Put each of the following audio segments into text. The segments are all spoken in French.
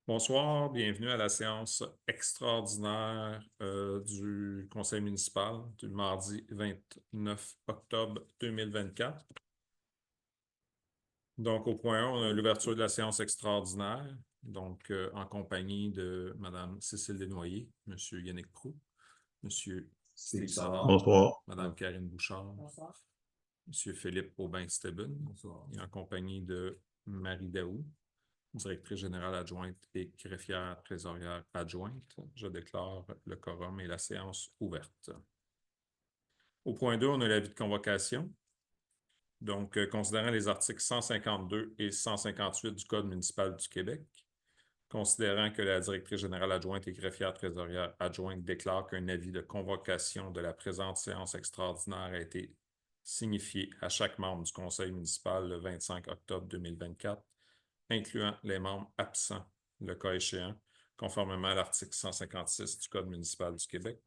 Bonsoir, bienvenue à la séance extraordinaire du Conseil municipal du mardi 29 octobre 2024. Donc, au point 1, on a l'ouverture de la séance extraordinaire, donc en compagnie de Mme Cécile Desnoyers, M. Yannick Proulx, M. Steve Savard, Bonsoir. Mme Karine Bouchard, M. Philippe Aubin-Steben, et en compagnie de Marie Daou, directrice générale adjointe et greffière trésorière adjointe. Je déclare le quorum et la séance ouverte. Au point 2, on a l'avis de convocation. Donc, considérant les articles 152 et 158 du Code municipal du Québec, considérant que la directrice générale adjointe et greffière trésorière adjointe déclare qu'un avis de convocation de la présente séance extraordinaire a été signifié à chaque membre du Conseil municipal le 25 octobre 2024, incluant les membres absents, le cas échéant, conformément à l'article 156 du Code municipal du Québec.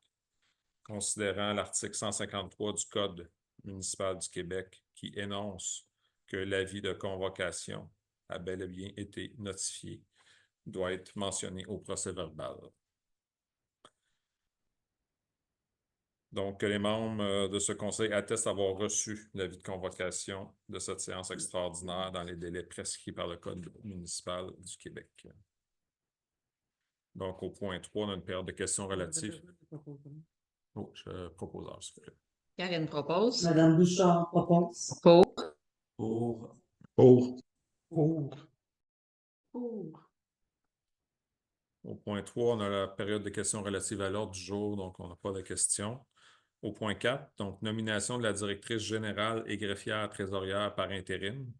Considérant l'article 153 du Code municipal du Québec qui énonce que l'avis de convocation a bel et bien été notifié, doit être mentionné au procès-verbal. Donc, les membres de ce conseil attestent avoir reçu l'avis de convocation de cette séance extraordinaire dans les délais prescrits par le Code municipal du Québec. Donc, au point 3, on a une période de questions relatives. Oh, je proposeur, s'il vous plaît. Karine propose. Madame Bouchard propose. Pour. Pour. Au point 3, on a la période de questions relatives à l'ordre du jour, donc on n'a pas de questions. Au point 4, donc nomination de la directrice générale et greffière trésorière par intérim.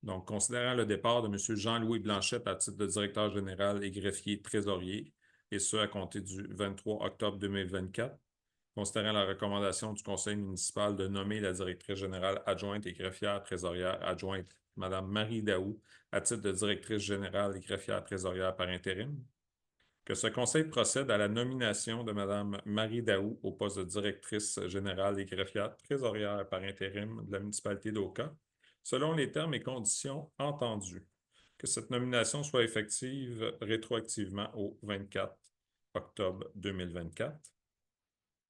Donc, considérant le départ de M. Jean-Louis Blanchette à titre de directeur général et greffier trésorier, et ce à compter du 23 octobre 2024, considérant la recommandation du Conseil municipal de nommer la directrice générale adjointe et greffière trésorière adjointe, Mme Marie Daou, à titre de directrice générale et greffière trésorière par intérim, que ce Conseil procède à la nomination de Mme Marie Daou au poste de directrice générale et greffière trésorière par intérim de la municipalité d'Oka, selon les termes et conditions entendus, que cette nomination soit effective rétroactivement au 24 octobre 2024.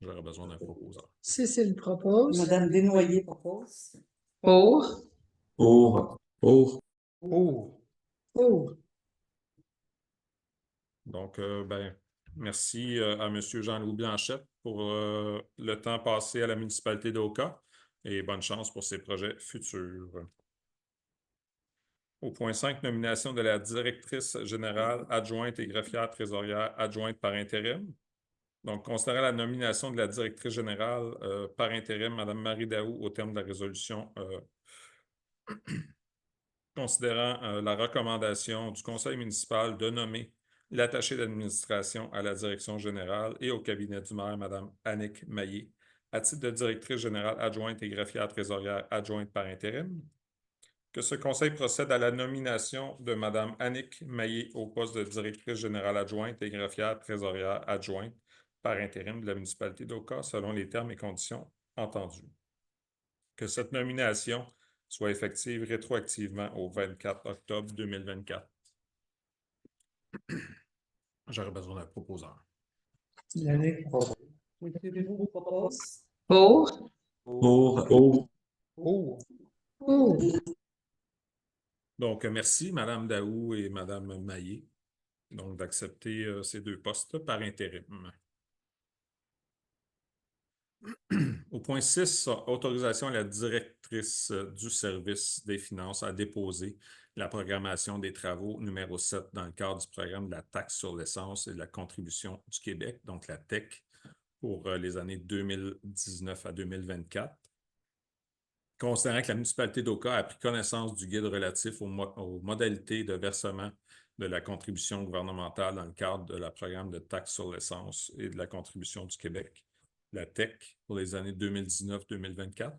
J'aurais besoin d'un proposeur. Cécile propose. Madame Desnoyers propose. Pour. Pour. Donc, merci à M. Jean-Louis Blanchette pour le temps passé à la municipalité d'Oka et bonne chance pour ses projets futurs. Au point 5, nomination de la directrice générale adjointe et greffière trésorière adjointe par intérim. Donc, considérant la nomination de la directrice générale par intérim, Mme Marie Daou, au terme de la résolution considérant la recommandation du Conseil municipal de nommer l'attachée d'administration à la direction générale et au cabinet du maire, Mme Annick Maillé, à titre de directrice générale adjointe et greffière trésorière adjointe par intérim, que ce Conseil procède à la nomination de Mme Annick Maillé au poste de directrice générale adjointe et greffière trésorière adjointe par intérim de la municipalité d'Oka, selon les termes et conditions entendus. Que cette nomination soit effective rétroactivement au 24 octobre 2024. J'aurais besoin d'un proposeur. Yannick propose. propose. Pour. Donc, merci, Mme Daou et Mme Maillé, donc d'accepter ces deux postes par intérim. Au point 6, autorisation à la directrice du service des finances à déposer la programmation des travaux numéro 7 dans le cadre du programme de la taxe sur l'essence et de la contribution du Québec, donc la TEC, pour les années 2019 à 2024. Considérant que la municipalité d'Oka a pris connaissance du guide relatif aux modalités de versement de la contribution gouvernementale dans le cadre de la programme de taxe sur l'essence et de la contribution du Québec, la TEC, pour les années 2019-2024.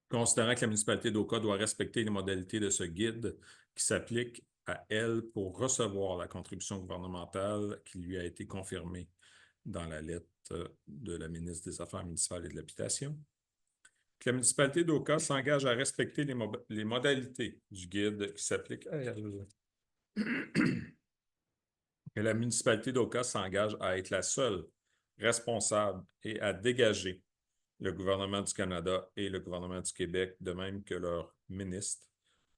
Considérant que la municipalité d'Oka doit respecter les modalités de ce guide qui s'appliquent à elle pour recevoir la contribution gouvernementale qui lui a été confirmée dans la lettre de la ministre des Affaires municipales et de l'Habitation. Que la municipalité d'Oka s'engage à respecter les modalités du guide qui s'applique à elle. Que la municipalité d'Oka s'engage à être la seule responsable et à dégager le gouvernement du Canada et le gouvernement du Québec, de même que leurs ministres,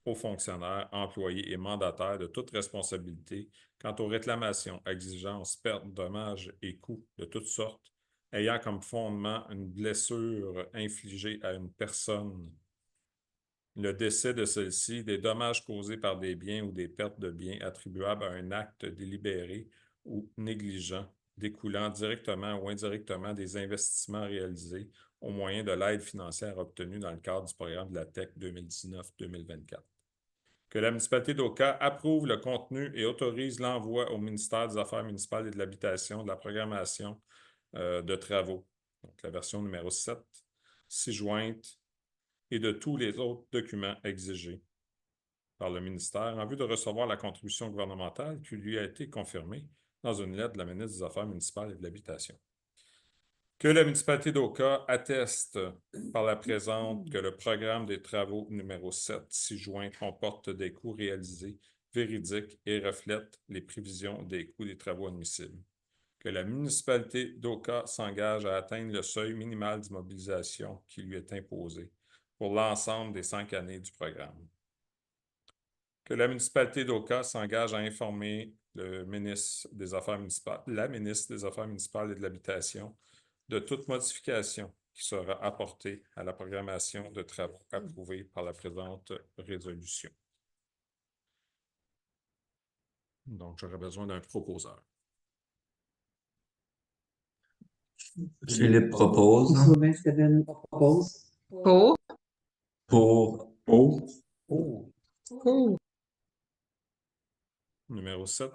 hauts fonctionnaires, employés et mandataires de toute responsabilité quant aux réclamations, exigences, pertes, dommages et coûts de toutes sortes, ayant comme fondement une blessure infligée à une personne, le décès de celle-ci, des dommages causés par des biens ou des pertes de biens attribuables à un acte délibéré ou négligent, découlant directement ou indirectement des investissements réalisés au moyen de l'aide financière obtenue dans le cadre du programme de la TEC 2019-2024. Que la municipalité d'Oka approuve le contenu et autorise l'envoi au ministère des Affaires municipales et de l'Habitation de la programmation de travaux, donc la version numéro 7, ci-jointe, et de tous les autres documents exigés par le ministère en vue de recevoir la contribution gouvernementale qui lui a été confirmée dans une lettre de la ministre des Affaires municipales et de l'Habitation. Que la municipalité d'Oka atteste par la présente que le programme des travaux numéro 7, ci-joint, comporte des coûts réalisés véridiques et reflète les prévisions des coûts des travaux admissibles. Que la municipalité d'Oka s'engage à atteindre le seuil minimal d'immobilisation qui lui est imposé pour l'ensemble des 5 années du programme. Que la municipalité d'Oka s'engage à informer le ministre des Affaires municipales, la ministre des Affaires municipales et de l'Habitation de toute modification qui sera apportée à la programmation de travaux approuvée par la présente résolution. Donc, j'aurais besoin d'un proposeur. Philippe propose. Aubin-Stéphane propose. Pour. Pour. Numéro 7,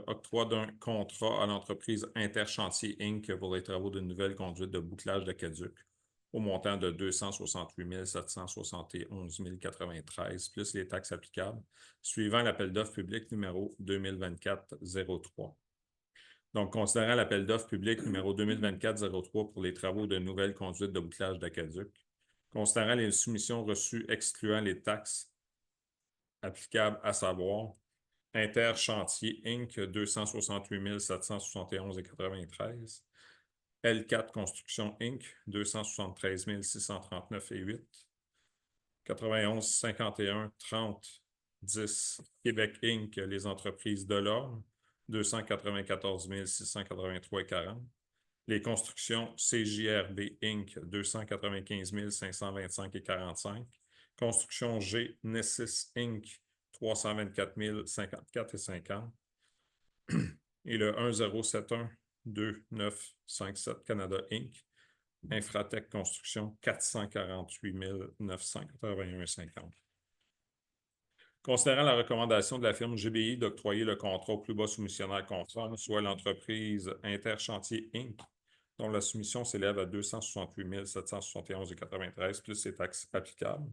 octroi d'un contrat à l'entreprise Interchantier Inc. pour les travaux de nouvelle conduite de bouclage d'aqueduc au montant de 268 771 093 plus les taxes applicables, suivant l'appel d'offres public numéro 2024-03. Donc, considérant l'appel d'offres public numéro 2024-03 pour les travaux de nouvelle conduite de bouclage d'aqueduc, considérant les soumissions reçues excluant les taxes applicables, à savoir Interchantier Inc. 268 771,93, L4 Construction Inc. 273 639,8, 91 51 30 10 Québec Inc. Les entreprises de l'ordre 294 683,40, les constructions CJRB Inc. 295 525,45, Construction G Nessis Inc. 324 054,50 et le 1071-2957 Canada Inc. Infratech Construction 448 981,50. Considérant la recommandation de la firme GBI d'octroyer le contrat au plus bas soumissionnaire conforme, soit l'entreprise Interchantier Inc., dont la soumission s'élève à 268 771,93 plus ses taxes applicables,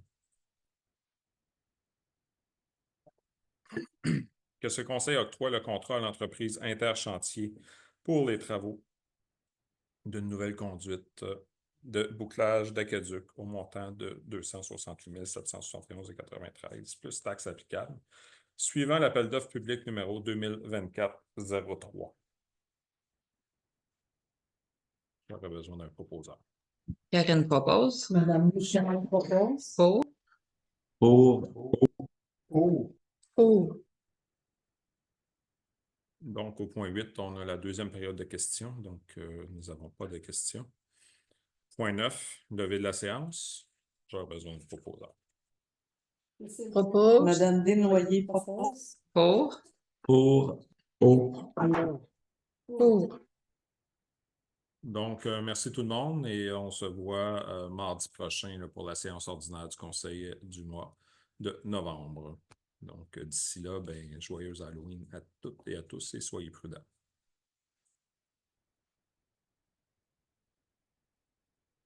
que ce conseil octroie le contrat à l'entreprise Interchantier pour les travaux d'une nouvelle conduite de bouclage d'aqueduc au montant de 268 771,93 plus taxes applicables, suivant l'appel d'offres public numéro 2024-03. J'aurais besoin d'un proposeur. Karine propose. Madame Bouchard propose. Pour. Pour. Donc, au point 8, on a la deuxième période de questions. Donc, nous n'avons pas de questions. Point 9, levée de la séance. J'aurais besoin de proposeur. Propose. Madame Desnoyers propose. Pour. Donc, merci tout le monde et on se voit mardi prochain là, pour la séance ordinaire du Conseil du mois de novembre. Donc, d'ici là, joyeux Halloween à toutes et à tous et soyez prudents.